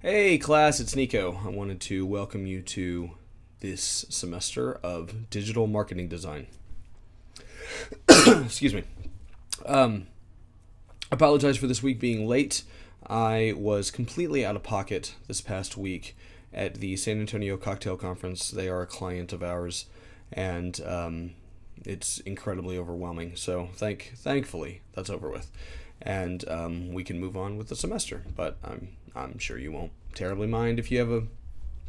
Hey class, it's Nico. I wanted to welcome you to this semester of digital marketing design. Excuse me. Um, Apologize for this week being late. I was completely out of pocket this past week at the San Antonio Cocktail Conference. They are a client of ours, and it's incredibly overwhelming. So thankfully that's over with, and we can move on with the semester. But I'm sure you won't terribly mind if you have a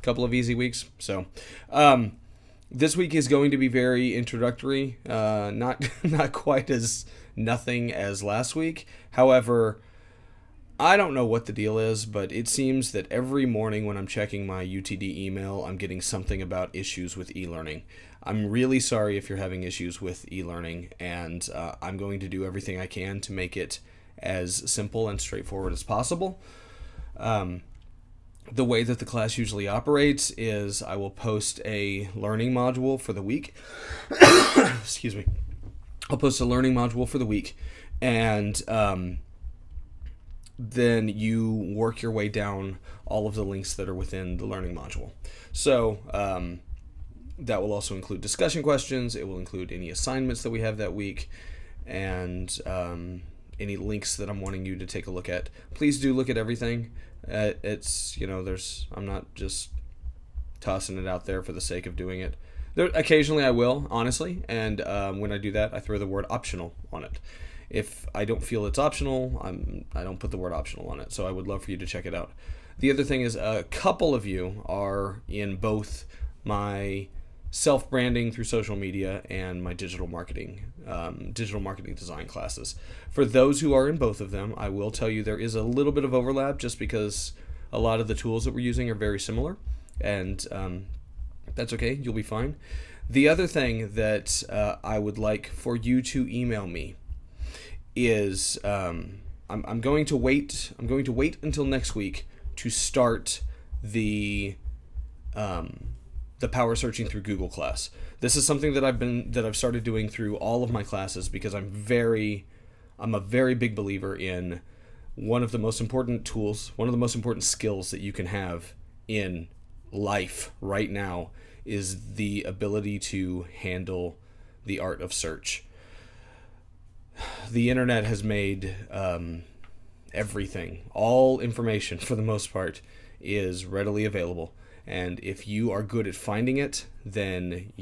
couple of easy weeks. So this week is going to be very introductory, not not quite as nothing as last week. However, I don't know what the deal is, but it seems that every morning when I'm checking my UTD email, I'm getting something about issues with e-learning. I'm really sorry if you're having issues with e-learning, and I'm going to do everything I can to make it as simple and straightforward as possible. The way that the class usually operates is I will post a learning module for the week. Excuse me. I'll post a learning module for the week, and then you work your way down all of the links that are within the learning module. So that will also include discussion questions. It will include any assignments that we have that week, and any links that I'm wanting you to take a look at. Please do look at everything. I'm not just tossing it out there for the sake of doing it. Occasionally I will, honestly, and when I do that, I throw the word optional on it. If I don't feel it's optional, I don't put the word optional on it, so I would love for you to check it out. The other thing is a couple of you are in both my self-branding through social media and my digital marketing design classes. For those who are in both of them, I will tell you there is a little bit of overlap just because a lot of the tools that we're using are very similar, and that's okay, you'll be fine. The other thing that I would like for you to email me is I'm going to wait until next week to start the power searching through Google class. This is something that I've started doing through all of my classes because I'm a very big believer in one of the most important tools, one of the most important skills that you can have in life right now is the ability to handle the art of search. The internet has made everything, all information for the most part, is readily available. And if you are good at finding it, then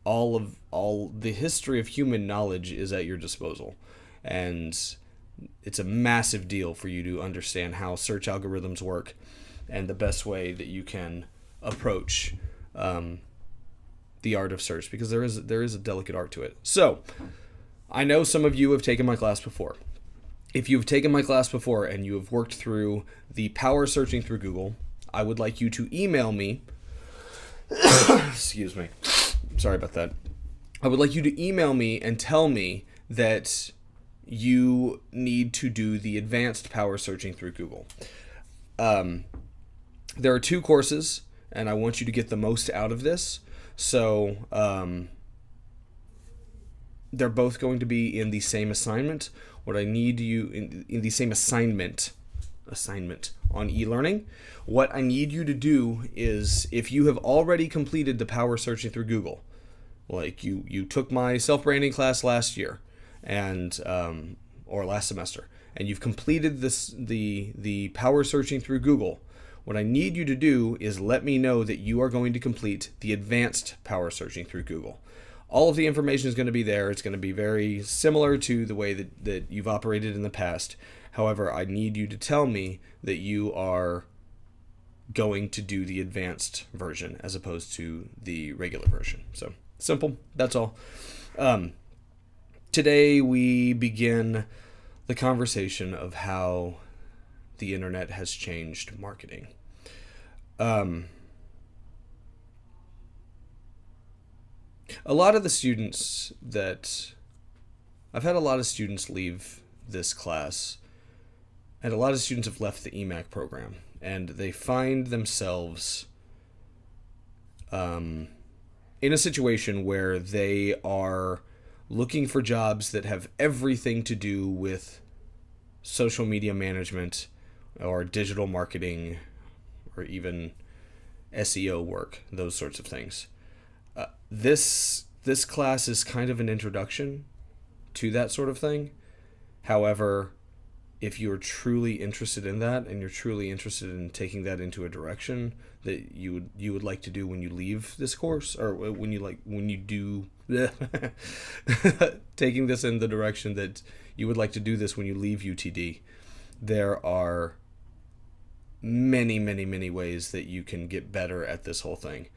all the history of human knowledge is at your disposal. And it's a massive deal for you to understand how search algorithms work and the best way that you can approach the art of search, because there is a delicate art to it. So, I know some of you have taken my class before. If you've taken my class before and you have worked through the power searching through Google, I would like you to email me. Excuse me. Sorry about that. I would like you to email me and tell me that you need to do the advanced power searching through Google. There are 2 courses, and I want you to get the most out of this. So they're both going to be in the same assignment. What I need you in the same assignment on e-learning. What I need you to do is, if you have already completed the power searching through Google, like you took my self-branding class last year and or last semester, and you've completed the power searching through Google, what I need you to do is let me know that you are going to complete the advanced power searching through Google. All of the information is going to be there. It's going to be very similar to the way that you've operated in the past. However, I need you to tell me that you are going to do the advanced version as opposed to the regular version. So, simple. That's all. Today we begin the conversation of how the internet has changed marketing. A lot of the students I've had a lot of students leave this class, and a lot of students have left the EMAC program, and they find themselves in a situation where they are looking for jobs that have everything to do with social media management or digital marketing, or even SEO work, those sorts of things. This class is kind of an introduction to that sort of thing. However, if you're truly interested in that, and you're truly interested in taking that into a direction that you would like to do when you leave this course, or when you do taking this in the direction that you would like to do this when you leave UTD, there are many, many, many ways that you can get better at this whole thing.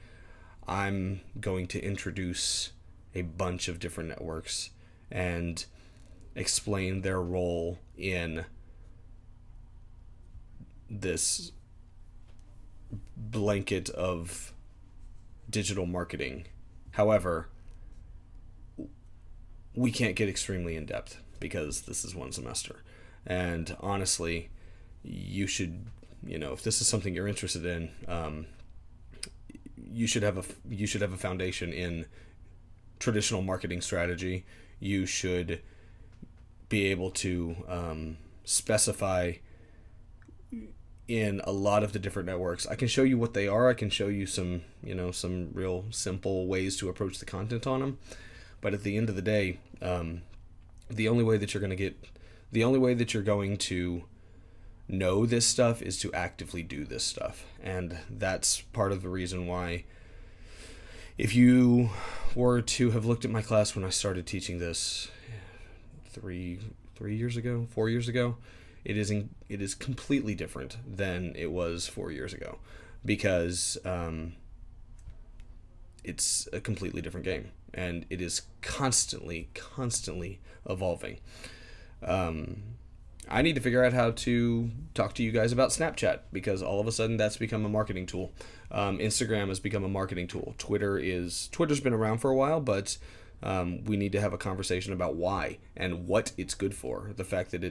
I'm going to introduce a bunch of different networks and explain their role in this blanket of digital marketing. However, we can't get extremely in depth because this is one semester. And honestly, you should, if this is something you're interested in, you should have a foundation in traditional marketing strategy. You should be able to specify in a lot of the different networks. I can show you what they are. I can show you some real simple ways to approach the content on them. But at the end of the day, the only way that you're going to know this stuff is to actively do this stuff. And that's part of the reason why, if you were to have looked at my class when I started teaching this 4 years ago, it is completely different than it was 4 years ago, because it's a completely different game, and it is constantly evolving. I need to figure out how to talk to you guys about Snapchat, because all of a sudden that's become a marketing tool. Instagram has become a marketing tool. Twitter's been around for a while, but we need to have a conversation about why and what it's good for. The fact that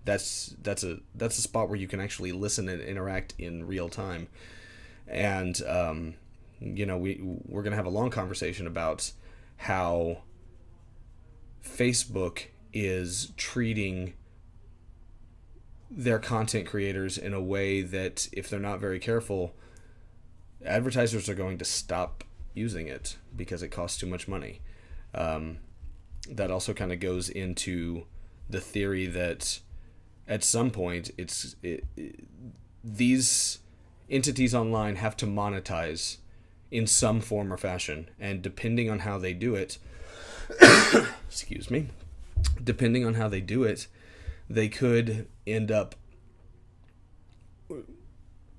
that's a spot where you can actually listen and interact in real time. And we're gonna have a long conversation about how Facebook is treating their content creators in a way that, if they're not very careful, advertisers are going to stop using it because it costs too much money. That also kind of goes into the theory that at some point these entities online have to monetize in some form or fashion, and depending on how they do it, they could end up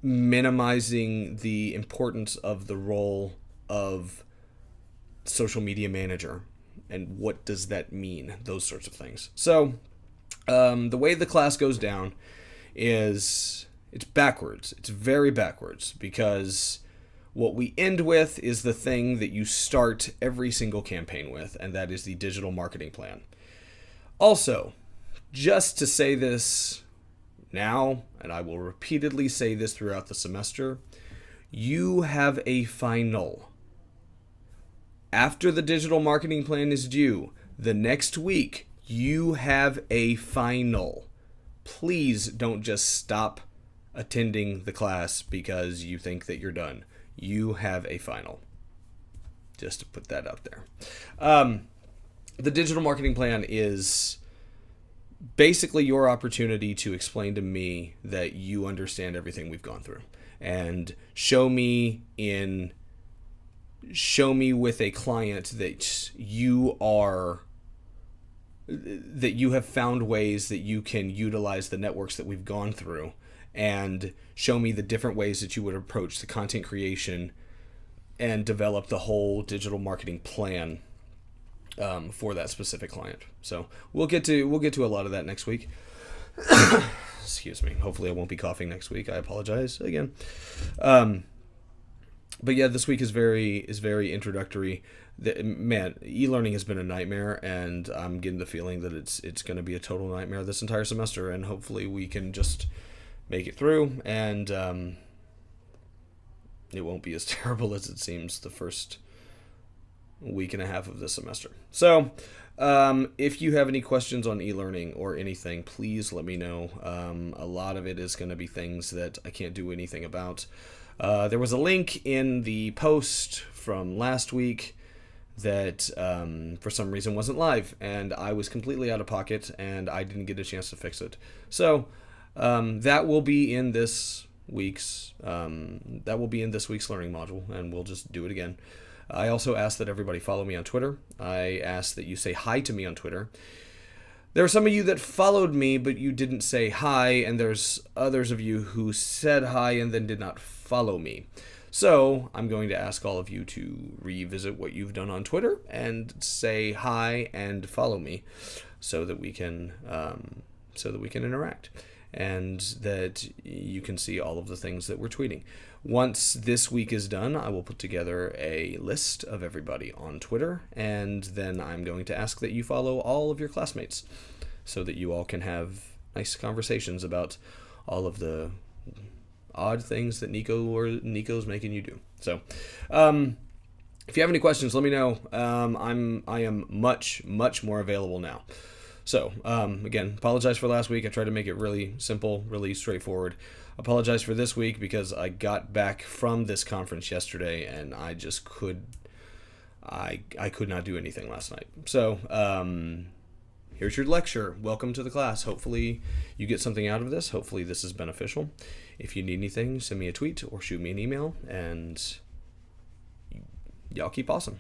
minimizing the importance of the role of social media manager. And what does that mean? Those sorts of things. So the way the class goes down is it's backwards. It's very backwards, because what we end with is the thing that you start every single campaign with, and that is the digital marketing plan. Also, just to say this now, and I will repeatedly say this throughout the semester, you have a final. After the digital marketing plan is due, the next week, you have a final. Please don't just stop attending the class because you think that you're done. You have a final. Just to put that out there. The digital marketing plan is basically your opportunity to explain to me that you understand everything we've gone through, and show me with a client that you have found ways that you can utilize the networks that we've gone through, and show me the different ways that you would approach the content creation and develop the whole digital marketing plan for that specific client. So we'll get to a lot of that next week. Excuse me. Hopefully I won't be coughing next week. I apologize again. But yeah, this week is very introductory. E-learning has been a nightmare, and I'm getting the feeling that it's going to be a total nightmare this entire semester, and hopefully we can just make it through, and it won't be as terrible as it seems the first week and a half of this semester. So If you have any questions on e-learning or anything, please let me know. A lot of it is going to be things that I can't do anything about. There was a link in the post from last week that for some reason wasn't live, and I was completely out of pocket, and I didn't get a chance to fix it. So that will be in this week's learning module, and we'll just do it again. I also ask that everybody follow me on Twitter. I ask that you say hi to me on Twitter. There are some of you that followed me, but you didn't say hi, and there's others of you who said hi and then did not follow me. So I'm going to ask all of you to revisit what you've done on Twitter and say hi and follow me, so that we can interact, and that you can see all of the things that we're tweeting. Once this week is done, I will put together a list of everybody on Twitter, and then I'm going to ask that you follow all of your classmates so that you all can have nice conversations about all of the odd things that Nico's making you do. So, if you have any questions, let me know. I am much more available now. So, again, apologize for last week. I tried to make it really simple, really straightforward. Apologize for this week because I got back from this conference yesterday and I just could not do anything last night. So, here's your lecture. Welcome to the class. Hopefully you get something out of this. Hopefully this is beneficial. If you need anything, send me a tweet or shoot me an email, and y'all keep awesome.